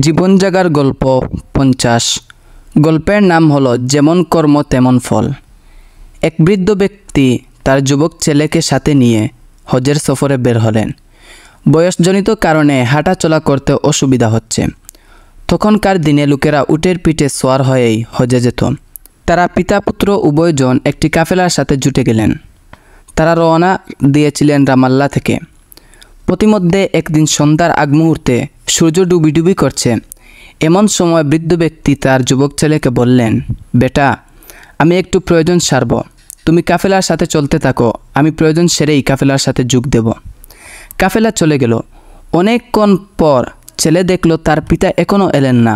জীবন জাগার গল্প 50। গল্পের নাম হলো যেমন কর্ম তেমন ফল। এক বৃদ্ধ ব্যক্তি তার যুবক ছেলেকে সাথে নিয়ে হজের সফরে বের হলেন। বয়সজনিত কারণে হাঁটা চলা করতে অসুবিধা হচ্ছে। তখনকার দিনে লোকেরা উটের পিঠে সোয়ার হয়েই হজে যেত। তারা পিতা পুত্র উভয়জন একটি কাফেলার সাথে জুটে গেলেন। তারা রওনা দিয়েছিলেন রামাল্লা থেকে। প্রতিমধ্যে একদিন সন্ধ্যার আগ মুহূর্তে সূর্য ডুবি করছে। এমন সময় বৃদ্ধ ব্যক্তি তার যুবক ছেলেকে বললেন, বেটা, আমি একটু প্রয়োজন সারব, তুমি কাফেলার সাথে চলতে থাকো, আমি প্রয়োজন সেরেই কাফেলার সাথে যোগ দেব। কাফেলা চলে গেল। অনেকক্ষণ পর ছেলে দেখল তার পিতা এখনও এলেন না।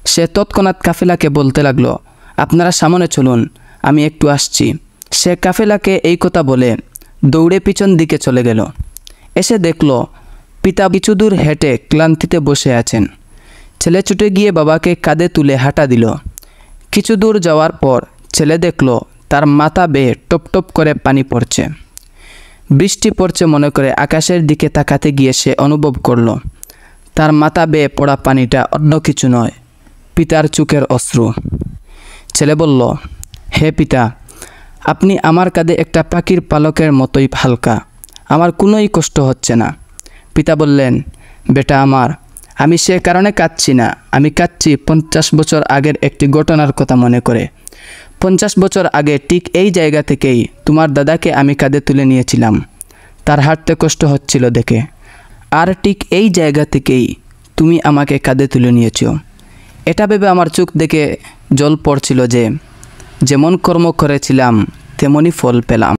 সে তৎক্ষণাৎ কাফেলাকে বলতে লাগলো, আপনারা সামনে চলুন, আমি একটু আসছি। সে কাফেলাকে এই কথা বলে দৌড়ে পিছন দিকে চলে গেল। এসে দেখল পিতা কিছু দূর হেঁটে ক্লান্তিতে বসে আছেন। ছেলে ছুটে গিয়ে বাবাকে কাঁধে তুলে হাঁটা দিল। কিছু দূর যাওয়ার পর ছেলে দেখল তার মাথা বেয়ে টপ টপ করে পানি পড়ছে। বৃষ্টি পড়ছে মনে করে আকাশের দিকে তাকাতে গিয়ে সে অনুভব করল তার মাথা বেয়ে পড়া পানিটা অন্য কিছু নয়, পিতার চোখের অশ্রু। ছেলে বলল, হে পিতা, আপনি আমার কাঁধে একটা পাখির পালকের মতোই হালকা, আমার কোনোই কষ্ট হচ্ছে না। পিতা বললেন, বেটা আমার, আমি সে কারণে কাঁদছি না, আমি কাঁদছি 50 বছর আগের একটি ঘটনার কথা মনে করে। 50 বছর আগে ঠিক এই জায়গা থেকেই তোমার দাদাকে আমি কাঁধে তুলে নিয়েছিলাম, তার হাঁটতে কষ্ট হচ্ছিল দেখে। আর ঠিক এই জায়গা থেকেই তুমি আমাকে কাঁধে তুলে নিয়েছ। এটা ভেবে আমার চোখ দেখে জল পড়ছিল যে যেমন কর্ম করেছিলাম তেমনই ফল পেলাম।